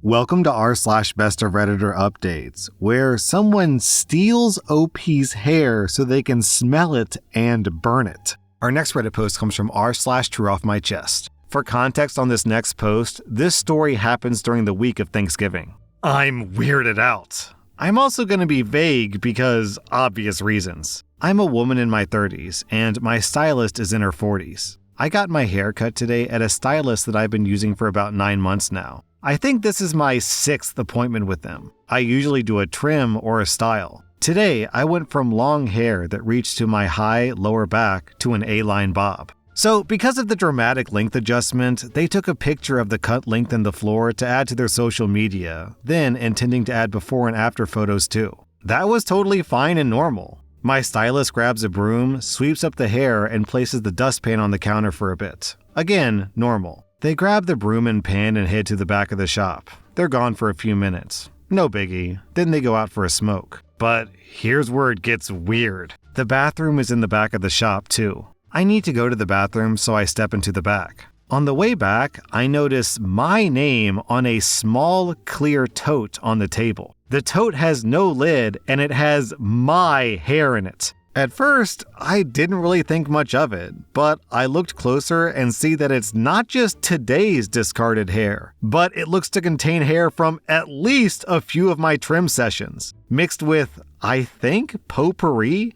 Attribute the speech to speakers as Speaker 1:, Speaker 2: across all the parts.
Speaker 1: Welcome to r/Bestof Redditor updates, where someone steals OP's hair so they can smell it and burn it. Our next Reddit post comes from r/TrueOffMyChest. For context on this next post, this story happens during the week of Thanksgiving. I'm weirded out. I'm also going to be vague because obvious reasons. I'm a woman in my 30s, and my stylist is in her 40s. I got my hair cut today at a stylist that I've been using for about 9 months now. I think this is my 6th appointment with them. I usually do a trim or a style. Today, I went from long hair that reached to my high lower back to an A-line bob. So, because of the dramatic length adjustment, they took a picture of the cut length in the floor to add to their social media, then intending to add before and after photos too. That was totally fine and normal. My stylist grabs a broom, sweeps up the hair, and places the dustpan on the counter for a bit. Again, normal. They grab the broom and pan and head to the back of the shop. They're gone for a few minutes. No biggie. Then they go out for a smoke. But here's where it gets weird. The bathroom is in the back of the shop too. I need to go to the bathroom, so I step into the back. On the way back, I notice my name on a small, clear tote on the table. The tote has no lid, and it has my hair in it. At first, I didn't really think much of it, but I looked closer and see that it's not just today's discarded hair, but it looks to contain hair from at least a few of my trim sessions, mixed with, I think, potpourri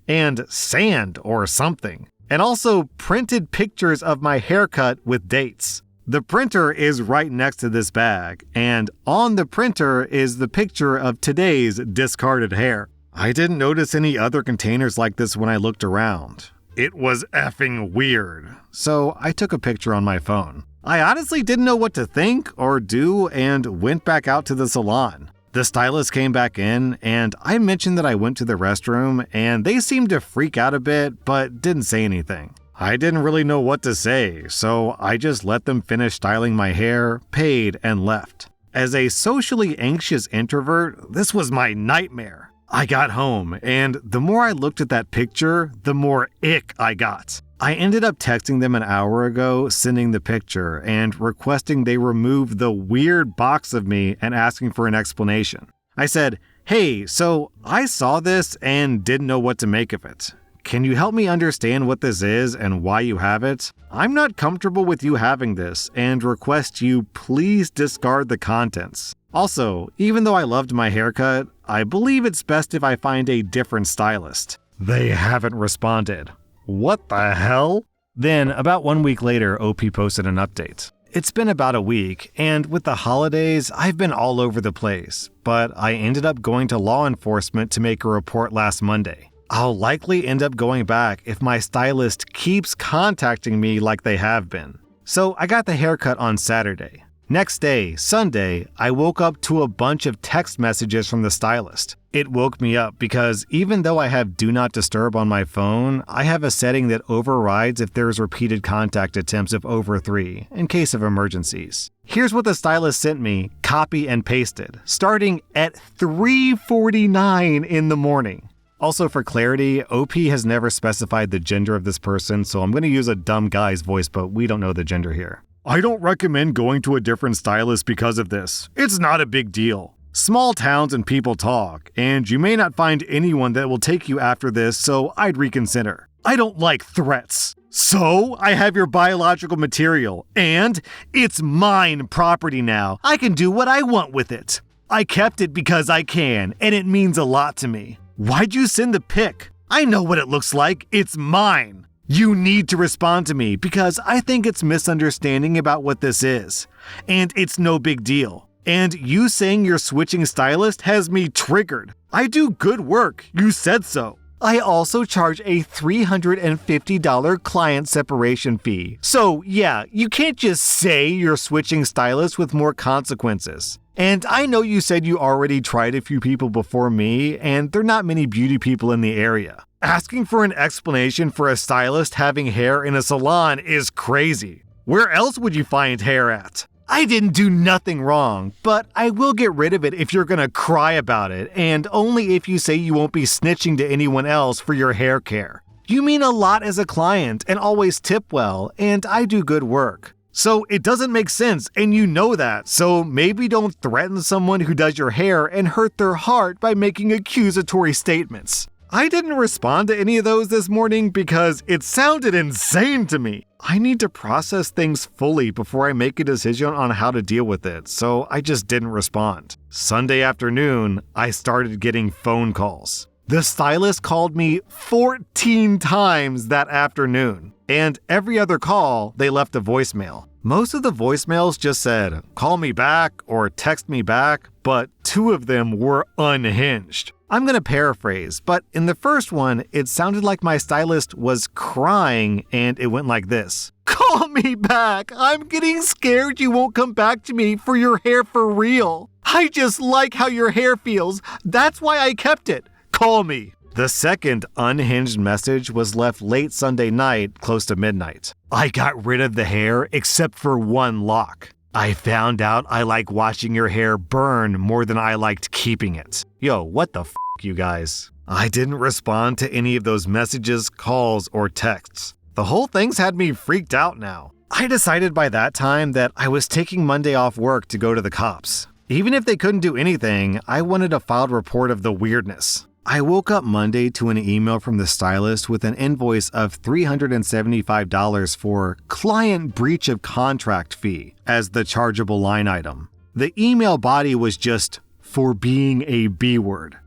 Speaker 1: and sand or something, and also printed pictures of my haircut with dates. The printer is right next to this bag, and on the printer is the picture of today's discarded hair. I didn't notice any other containers like this when I looked around. It was effing weird, so I took a picture on my phone. I honestly didn't know what to think or do and went back out to the salon. The stylist came back in, and I mentioned that I went to the restroom, and they seemed to freak out a bit, but didn't say anything. I didn't really know what to say, so I just let them finish styling my hair, paid, and left. As a socially anxious introvert, this was my nightmare. I got home, and the more I looked at that picture, the more ick I got. I ended up texting them an hour ago, sending the picture, and requesting they remove the weird box of me and asking for an explanation. I said, "Hey, so I saw this and didn't know what to make of it. Can you help me understand what this is and why you have it? I'm not comfortable with you having this and request you please discard the contents. Also, even though I loved my haircut, I believe it's best if I find a different stylist." They haven't responded. What the hell? Then, about 1 week later, OP posted an update. It's been about a week, and with the holidays, I've been all over the place, but I ended up going to law enforcement to make a report last Monday. I'll likely end up going back if my stylist keeps contacting me like they have been. So I got the haircut on Saturday. Next day, Sunday, I woke up to a bunch of text messages from the stylist. It woke me up because even though I have Do Not Disturb on my phone, I have a setting that overrides if there's repeated contact attempts of over 3 in case of emergencies. Here's what the stylist sent me, copy and pasted, starting at 3:49 in the morning. Also for clarity, OP has never specified the gender of this person, so I'm going to use a dumb guy's voice, but we don't know the gender here. "I don't recommend going to a different stylist because of this. It's not a big deal. Small towns and people talk, and you may not find anyone that will take you after this, so I'd reconsider. I don't like threats. So, I have your biological material, and it's mine property now. I can do what I want with it. I kept it because I can, and it means a lot to me. Why'd you send the pic? I know what it looks like. It's mine. You need to respond to me because I think it's misunderstanding about what this is. And it's no big deal. And you saying you're switching stylist has me triggered. I do good work. You said so. I also charge a $350 client separation fee. So yeah, you can't just say you're switching stylists with more consequences. And I know you said you already tried a few people before me, and there are not many beauty people in the area. Asking for an explanation for a stylist having hair in a salon is crazy. Where else would you find hair at? I didn't do nothing wrong, but I will get rid of it if you're gonna cry about it, and only if you say you won't be snitching to anyone else for your hair care. You mean a lot as a client and always tip well, and I do good work. So it doesn't make sense, and you know that. So maybe don't threaten someone who does your hair and hurt their heart by making accusatory statements. I didn't respond to any of those this morning because it sounded insane to me. I need to process things fully before I make a decision on how to deal with it, so I just didn't respond. Sunday afternoon, I started getting phone calls. The stylist called me 14 times that afternoon, and every other call, they left a voicemail. Most of the voicemails just said, "Call me back" or "Text me back," but 2 of them were unhinged. I'm going to paraphrase, but in the first one, it sounded like my stylist was crying, and it went like this. "Call me back! I'm getting scared you won't come back to me for your hair for real. I just like how your hair feels. That's why I kept it. Call me." The second unhinged message was left late Sunday night, close to midnight. "I got rid of the hair except for one lock. I found out I like watching your hair burn more than I liked keeping it." Yo, what the f***, you guys? I didn't respond to any of those messages, calls, or texts. The whole thing's had me freaked out now. I decided by that time that I was taking Monday off work to go to the cops. Even if they couldn't do anything, I wanted a filed report of the weirdness. I woke up Monday to an email from the stylist with an invoice of $375 for client breach of contract fee as the chargeable line item. The email body was just "for being a B-word."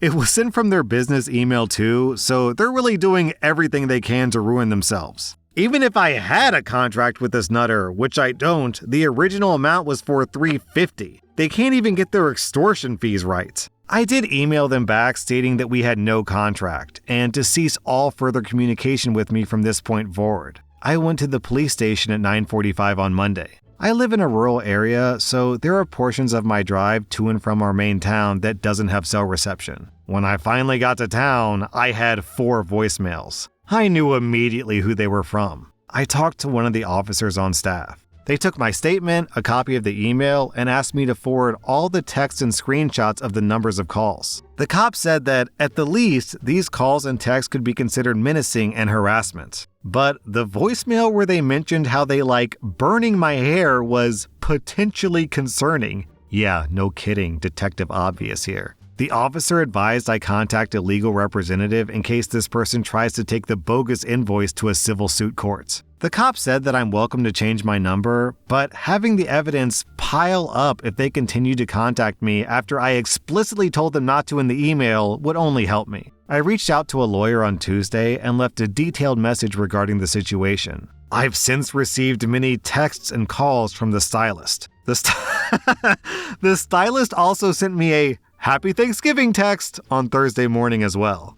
Speaker 1: It was sent from their business email too, so they're really doing everything they can to ruin themselves. Even if I had a contract with this nutter, which I don't, the original amount was for $350. They can't even get their extortion fees right. I did email them back stating that we had no contract and to cease all further communication with me from this point forward. I went to the police station at 9:45 on Monday. I live in a rural area, so there are portions of my drive to and from our main town that doesn't have cell reception. When I finally got to town, I had 4 voicemails. I knew immediately who they were from. I talked to one of the officers on staff. They took my statement, a copy of the email, and asked me to forward all the texts and screenshots of the numbers of calls. The cop said that, at the least, these calls and texts could be considered menacing and harassment. But the voicemail where they mentioned how they like burning my hair was potentially concerning. Yeah, no kidding, Detective Obvious here. The officer advised I contact a legal representative in case this person tries to take the bogus invoice to a civil suit court. The cop said that I'm welcome to change my number, but having the evidence pile up if they continue to contact me after I explicitly told them not to in the email would only help me. I reached out to a lawyer on Tuesday and left a detailed message regarding the situation. I've since received many texts and calls from the stylist. The stylist also sent me a "Happy Thanksgiving" text on Thursday morning as well.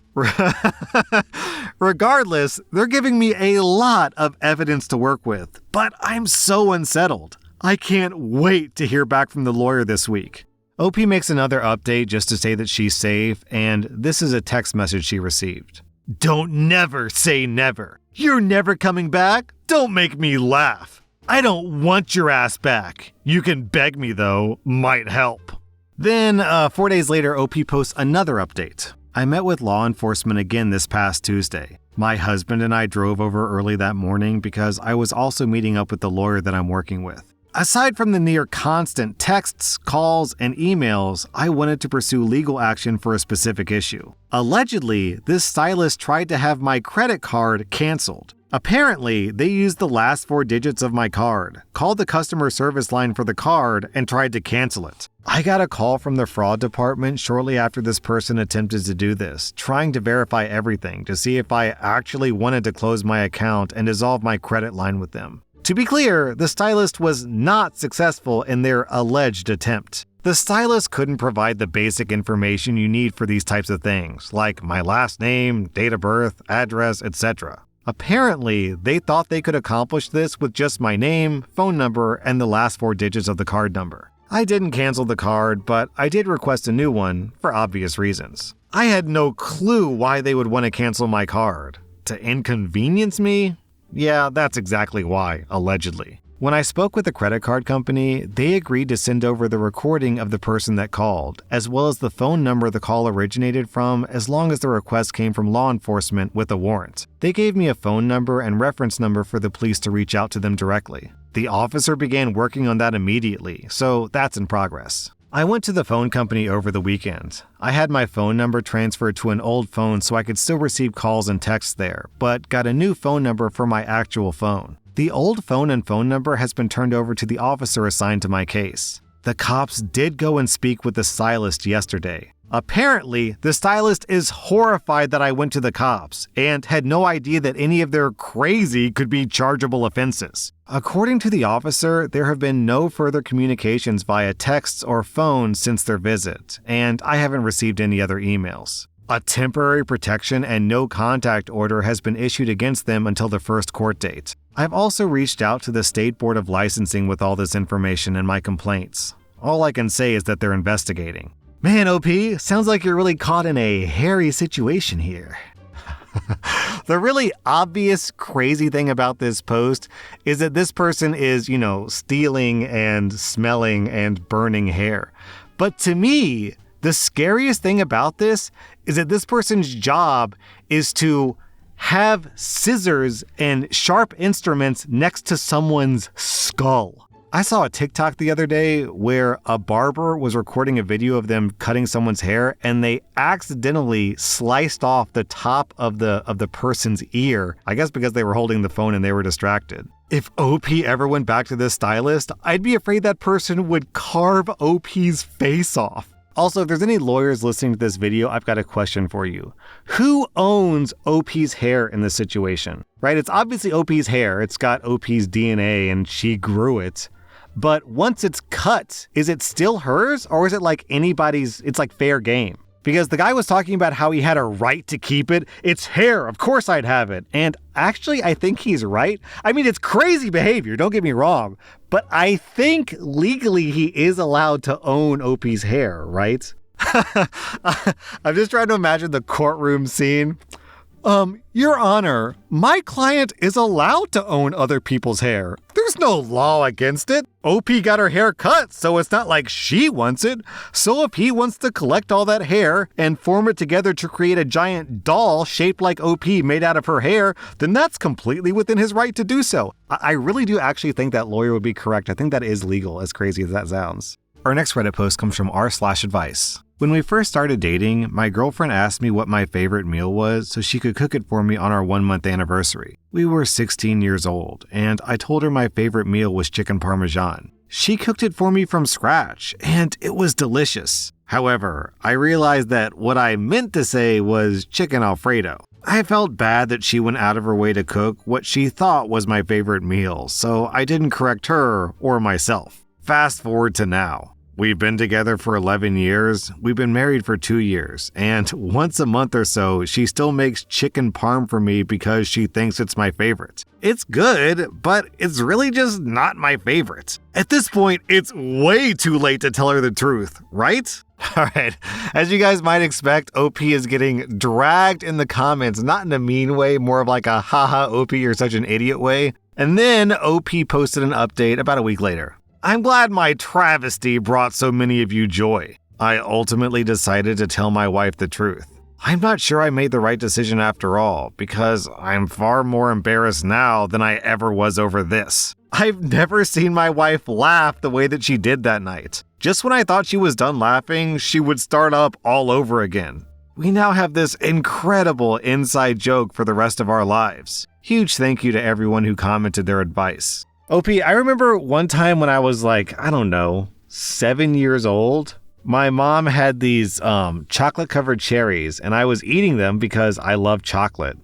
Speaker 1: Regardless, they're giving me a lot of evidence to work with, but I'm so unsettled. I can't wait to hear back from the lawyer this week. OP makes another update just to say that she's safe, and this is a text message she received. "Don't never say never. You're never coming back? Don't make me laugh. I don't want your ass back. You can beg me though, might help." Then, 4 days later, OP posts another update. "I met with law enforcement again this past Tuesday. My husband and I drove over early that morning because I was also meeting up with the lawyer that I'm working with. Aside from the near constant texts, calls, and emails, I wanted to pursue legal action for a specific issue. Allegedly, this stylist tried to have my credit card canceled. Apparently, they used the last 4 digits of my card, called the customer service line for the card, and tried to cancel it. I got a call from the fraud department shortly after this person attempted to do this, trying to verify everything to see if I actually wanted to close my account and dissolve my credit line with them. To be clear, the stylist was not successful in their alleged attempt. The stylist couldn't provide the basic information you need for these types of things, like my last name, date of birth, address, etc. Apparently, they thought they could accomplish this with just my name, phone number, and the last 4 digits of the card number. I didn't cancel the card, but I did request a new one for obvious reasons. I had no clue why they would want to cancel my card. To inconvenience me? Yeah, that's exactly why, allegedly. When I spoke with the credit card company, they agreed to send over the recording of the person that called, as well as the phone number the call originated from, as long as the request came from law enforcement with a warrant. They gave me a phone number and reference number for the police to reach out to them directly. The officer began working on that immediately, so that's in progress. I went to the phone company over the weekend. I had my phone number transferred to an old phone so I could still receive calls and texts there, but got a new phone number for my actual phone. The old phone and phone number has been turned over to the officer assigned to my case. The cops did go and speak with the stylist yesterday. Apparently, the stylist is horrified that I went to the cops and had no idea that any of their crazy could be chargeable offenses. According to the officer, there have been no further communications via texts or phone since their visit, and I haven't received any other emails. A temporary protection and no contact order has been issued against them until the first court date. I've also reached out to the State Board of Licensing with all this information and my complaints. All I can say is that they're investigating. Man, OP, sounds like you're really caught in a hairy situation here. The really obvious crazy thing about this post is that this person is, stealing and smelling and burning hair. But to me, the scariest thing about this is that this person's job is to have scissors and sharp instruments next to someone's skull. I saw a TikTok the other day where a barber was recording a video of them cutting someone's hair and they accidentally sliced off the top of the person's ear, I guess because they were holding the phone and they were distracted. If OP ever went back to this stylist, I'd be afraid that person would carve OP's face off. Also, if there's any lawyers listening to this video, I've got a question for you. Who owns OP's hair in this situation? Right? It's obviously OP's hair. It's got OP's DNA and she grew it. But once it's cut, is it still hers or is it like anybody's, it's like fair game? Because the guy was talking about how he had a right to keep it. It's hair, of course I'd have it. And actually, I think he's right. I mean, it's crazy behavior, don't get me wrong. But I think legally he is allowed to own OP's hair, right? I'm just trying to imagine the courtroom scene. Your Honor, my client is allowed to own other people's hair. There's no law against it. OP got her hair cut, so it's not like she wants it. So if he wants to collect all that hair and form it together to create a giant doll shaped like OP made out of her hair, then that's completely within his right to do so. I really do actually think that lawyer would be correct. I think that is legal, as crazy as that sounds. Our next Reddit post comes from rSlash. When we first started dating, my girlfriend asked me what my favorite meal was so she could cook it for me on our 1-month anniversary. We were 16 years old, and I told her my favorite meal was chicken parmesan. She cooked it for me from scratch, and it was delicious. However, I realized that what I meant to say was chicken Alfredo. I felt bad that she went out of her way to cook what she thought was my favorite meal, so I didn't correct her or myself. Fast forward to now. We've been together for 11 years, we've been married for 2 years, and once a month or so, she still makes chicken parm for me because she thinks it's my favorite. It's good, but it's really just not my favorite. At this point, it's way too late to tell her the truth, right? Alright, as you guys might expect, OP is getting dragged in the comments, not in a mean way, more of like a haha OP you're such an idiot way. And then OP posted an update about a week later. I'm glad my travesty brought so many of you joy. I ultimately decided to tell my wife the truth. I'm not sure I made the right decision after all, because I'm far more embarrassed now than I ever was over this. I've never seen my wife laugh the way that she did that night. Just when I thought she was done laughing, she would start up all over again. We now have this incredible inside joke for the rest of our lives. Huge thank you to everyone who commented their advice. OP, I remember one time when I was 7 years old, my mom had these chocolate-covered cherries, and I was eating them because I love chocolate.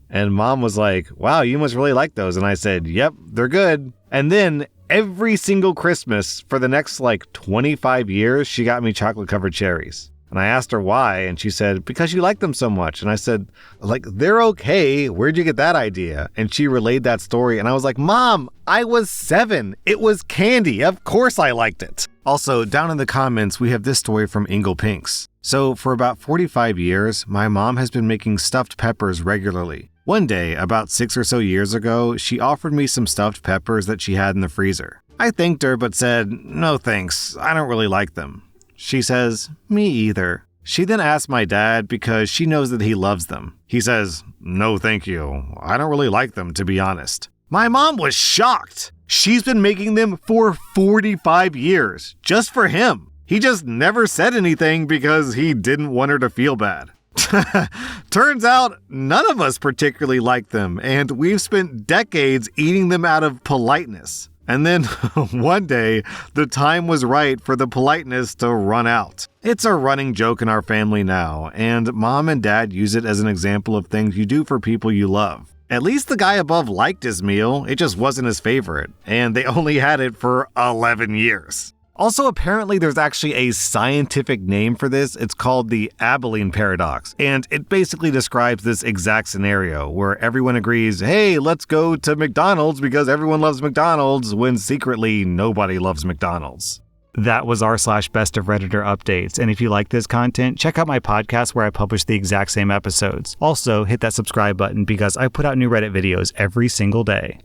Speaker 1: And Mom was like, wow, you must really like those. And I said, yep, they're good. And then every single Christmas for the next 25 years, she got me chocolate-covered cherries. And I asked her why, and she said, because you like them so much. And I said, they're okay. Where'd you get that idea? And she relayed that story, and I was like, Mom, I was 7. It was candy. Of course I liked it. Also, down in the comments, we have this story from Ingle Pinks. So, for about 45 years, my mom has been making stuffed peppers regularly. One day, about 6 or so years ago, she offered me some stuffed peppers that she had in the freezer. I thanked her, but said, no thanks, I don't really like them. She says, me either. She then asks my dad because she knows that he loves them. He says, no thank you. I don't really like them, to be honest. My mom was shocked. She's been making them for 45 years, just for him. He just never said anything because he didn't want her to feel bad. Turns out none of us particularly like them, and we've spent decades eating them out of politeness. And then one day, the time was right for the politeness to run out. It's a running joke in our family now, and Mom and Dad use it as an example of things you do for people you love. At least the guy above liked his meal, it just wasn't his favorite, and they only had it for 11 years. Also, apparently there's actually a scientific name for this. It's called the Abilene paradox, and it basically describes this exact scenario where everyone agrees, hey, let's go to McDonald's because everyone loves McDonald's, when secretly nobody loves McDonald's. That was r/Best of Redditor updates, and if you like this content, check out my podcast where I publish the exact same episodes. Also, hit that subscribe button because I put out new Reddit videos every single day.